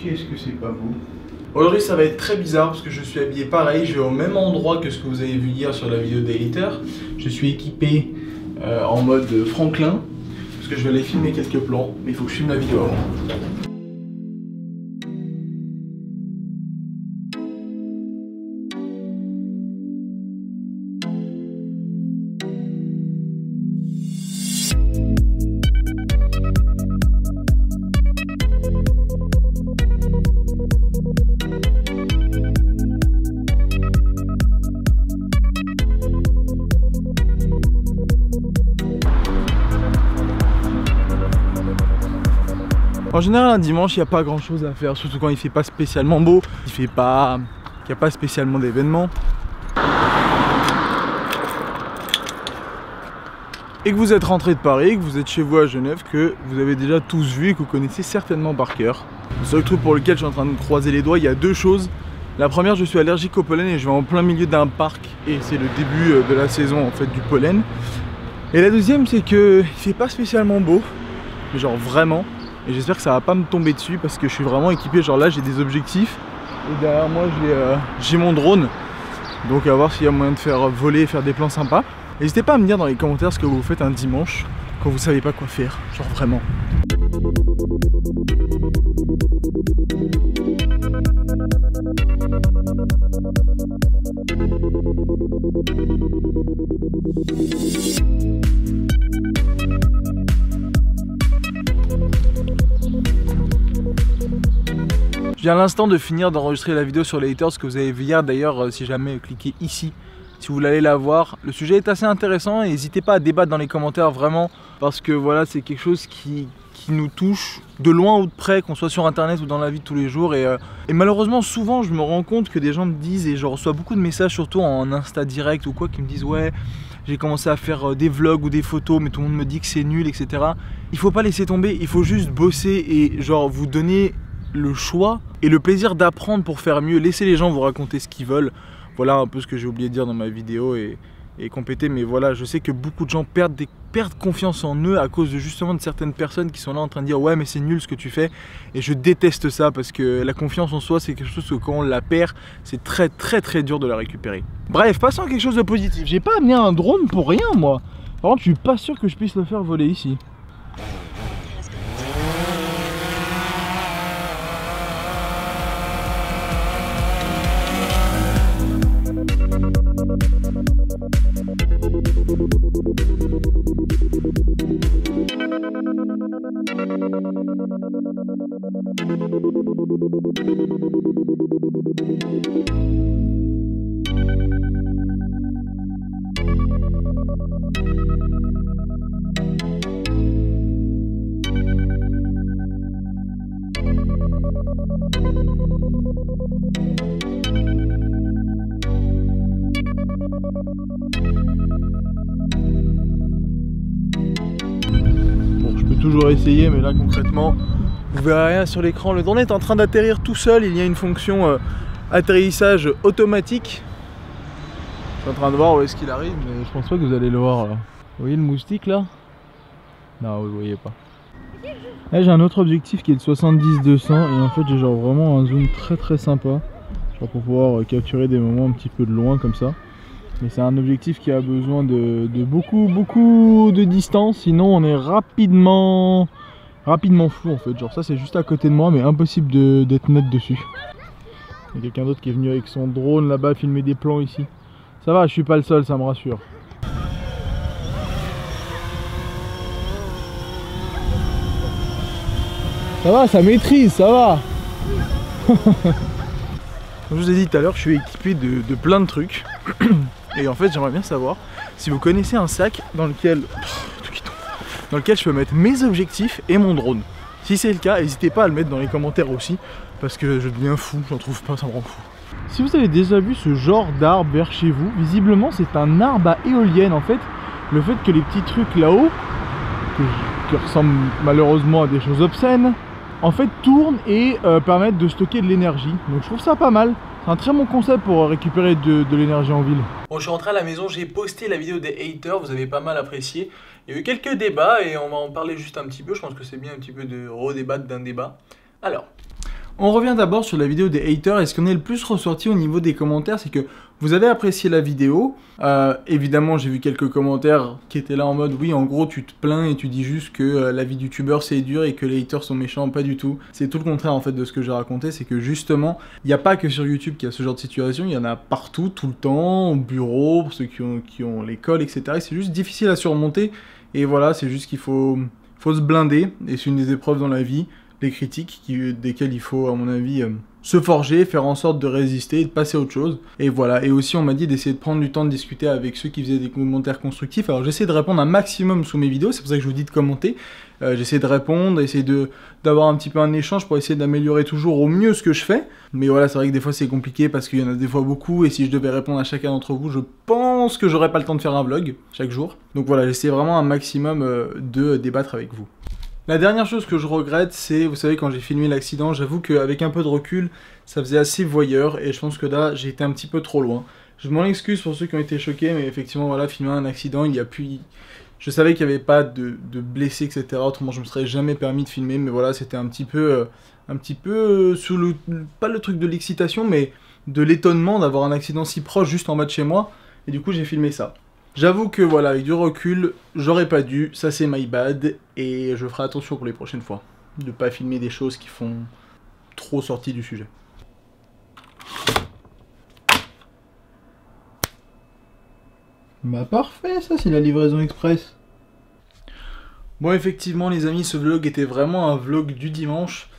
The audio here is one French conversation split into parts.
Qu'est-ce que c'est pas beau. Aujourd'hui ça va être très bizarre parce que je suis habillé pareil, je vais au même endroit que ce que vous avez vu hier sur la vidéo des haters. Je suis équipé en mode Franklin parce que je vais aller filmer quelques plans, mais il faut que je filme la vidéo avant. En général un dimanche il n'y a pas grand chose à faire, surtout quand il fait pas spécialement beau, qu'il n'y a pas spécialement d'événements. Et que vous êtes rentré de Paris, que vous êtes chez vous à Genève, que vous avez déjà tous vu et que vous connaissez certainement par cœur. Le seul truc pour lequel je suis en train de croiser les doigts, il y a deux choses. La première, je suis allergique au pollen et je vais en plein milieu d'un parc et c'est le début de la saison en fait du pollen. Et la deuxième, c'est que il fait pas spécialement beau, mais genre vraiment. Et j'espère que ça va pas me tomber dessus parce que je suis vraiment équipé. Genre là j'ai des objectifs et derrière moi j'ai mon drone. Donc à voir s'il y a moyen de faire voler et faire des plans sympas. N'hésitez pas à me dire dans les commentaires ce que vous faites un dimanche quand vous savez pas quoi faire. Genre vraiment. Je viens à l'instant de finir d'enregistrer la vidéo sur les haters que vous avez vu hier. D'ailleurs, si jamais cliquez ici, si vous voulez aller la voir. Le sujet est assez intéressant et n'hésitez pas à débattre dans les commentaires vraiment. Parce que voilà, c'est quelque chose qui nous touche de loin ou de près, qu'on soit sur internet ou dans la vie de tous les jours. Et malheureusement, souvent, je me rends compte que des gens me disent, et je reçois beaucoup de messages, surtout en Insta direct ou quoi, qui me disent ouais, j'ai commencé à faire des vlogs ou des photos, mais tout le monde me dit que c'est nul, etc. Il faut pas laisser tomber, il faut juste bosser et genre vous donner le choix et le plaisir d'apprendre pour faire mieux. Laissez les gens vous raconter ce qu'ils veulent. Voilà un peu ce que j'ai oublié de dire dans ma vidéo et compléter. Mais voilà, je sais que beaucoup de gens perdent confiance en eux à cause de justement de certaines personnes qui sont là en train de dire ouais mais c'est nul ce que tu fais. Et je déteste ça parce que la confiance en soi c'est quelque chose que quand on la perd c'est très dur de la récupérer. Bref, passons à quelque chose de positif. J'ai pas amené un drone pour rien moi. Par contre je suis pas sûr que je puisse le faire voler ici. Toujours essayer, mais là concrètement vous verrez rien sur l'écran. Le drone est en train d'atterrir tout seul. Il y a une fonction atterrissage automatique. Je suis en train de voir où est-ce qu'il arrive, mais je pense pas que vous allez le voir là. Vous voyez le moustique là? Non, vous le voyez pas. Là j'ai un autre objectif qui est de 70-200 et en fait j'ai genre vraiment un zoom très sympa, genre pour pouvoir capturer des moments un petit peu de loin comme ça. Mais c'est un objectif qui a besoin de beaucoup de distance, sinon on est rapidement flou en fait. Genre ça c'est juste à côté de moi mais impossible d'être net dessus. Il y a quelqu'un d'autre qui est venu avec son drone là-bas filmer des plans ici. Ça va, je suis pas le seul, ça me rassure. Ça va, ça maîtrise, ça va. Comme je vous ai dit tout à l'heure, je suis équipé de plein de trucs. Et en fait j'aimerais bien savoir si vous connaissez un sac dans lequel je peux mettre mes objectifs et mon drone. Si c'est le cas, n'hésitez pas à le mettre dans les commentaires aussi, parce que je deviens fou, j'en trouve pas, ça me rend fou. Si vous avez déjà vu ce genre d'arbre vers chez vous, visiblement c'est un arbre à éolienne. En fait, le fait que les petits trucs là-haut, qui ressemblent malheureusement à des choses obscènes, en fait tournent et permettent de stocker de l'énergie. Donc je trouve ça pas mal. C'est un très bon concept pour récupérer de l'énergie en ville. Bon, je suis rentré à la maison, j'ai posté la vidéo des haters, vous avez pas mal apprécié. Il y a eu quelques débats et on va en parler juste un petit peu. Je pense que c'est bien un petit peu de redébattre d'un débat. Alors, On revient d'abord sur la vidéo des haters, et ce qu'on est le plus ressorti au niveau des commentaires, c'est que vous avez apprécié la vidéo. Évidemment, j'ai vu quelques commentaires qui étaient là en mode oui, en gros, tu te plains et tu dis juste que la vie de youtubeur c'est dur et que les haters sont méchants. Pas du tout. C'est tout le contraire en fait de ce que j'ai raconté, c'est que justement, il n'y a pas que sur YouTube qu'il y a ce genre de situation, il y en a partout, tout le temps, au bureau, pour ceux qui ont l'école, etc. Et c'est juste difficile à surmonter, et voilà, c'est juste qu'il faut se blinder, et c'est une des épreuves dans la vie. Les critiques desquelles il faut, à mon avis, se forger, faire en sorte de résister et de passer à autre chose. Et voilà, et aussi on m'a dit d'essayer de prendre du temps de discuter avec ceux qui faisaient des commentaires constructifs. Alors j'essaie de répondre un maximum sous mes vidéos, c'est pour ça que je vous dis de commenter. J'essaie de répondre, essayer d'avoir un petit peu un échange pour essayer d'améliorer toujours au mieux ce que je fais. Mais voilà, c'est vrai que des fois c'est compliqué parce qu'il y en a des fois beaucoup, et si je devais répondre à chacun d'entre vous, je pense que j'aurais pas le temps de faire un vlog chaque jour. Donc voilà, j'essaie vraiment un maximum de débattre avec vous. La dernière chose que je regrette, c'est, vous savez, quand j'ai filmé l'accident, j'avoue qu'avec un peu de recul, ça faisait assez voyeur, et je pense que là, j'ai été un petit peu trop loin. Je m'en excuse pour ceux qui ont été choqués, mais effectivement, voilà, filmer un accident, il y a plus... Je savais qu'il n'y avait pas de blessés, etc. Autrement, je me serais jamais permis de filmer, mais voilà, c'était un petit peu sous le... pas le truc de l'excitation, mais de l'étonnement d'avoir un accident si proche juste en bas de chez moi, et du coup, j'ai filmé ça. J'avoue que voilà, avec du recul, j'aurais pas dû, ça c'est my bad, et je ferai attention pour les prochaines fois, de pas filmer des choses qui font trop sortir du sujet. Bah parfait, ça c'est la livraison express. Bon, effectivement les amis, ce vlog était vraiment un vlog du dimanche,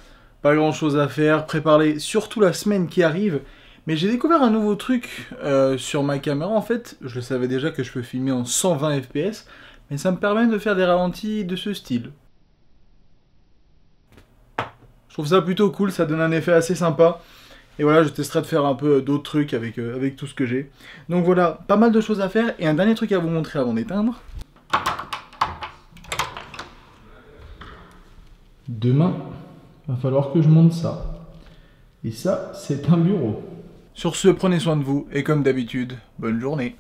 pas grand chose à faire, préparer surtout la semaine qui arrive. Mais j'ai découvert un nouveau truc sur ma caméra. En fait, je savais déjà que je peux filmer en 120 fps, mais ça me permet de faire des ralentis de ce style. Je trouve ça plutôt cool, ça donne un effet assez sympa. Et voilà, je testerai de faire un peu d'autres trucs avec tout ce que j'ai. Donc voilà, pas mal de choses à faire. Et un dernier truc à vous montrer avant d'éteindre. Demain, il va falloir que je monte ça. Et ça, c'est un bureau. Sur ce, prenez soin de vous, et comme d'habitude, bonne journée.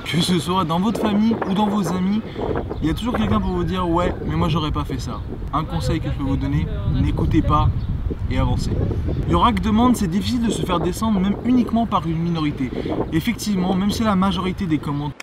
Que ce soit dans votre famille ou dans vos amis, il y a toujours quelqu'un pour vous dire « Ouais, mais moi j'aurais pas fait ça ». Un conseil que je peux vous donner, n'écoutez pas et avancez. Il y aura que demande, c'est difficile de se faire descendre même uniquement par une minorité. Effectivement, même si la majorité des commentaires...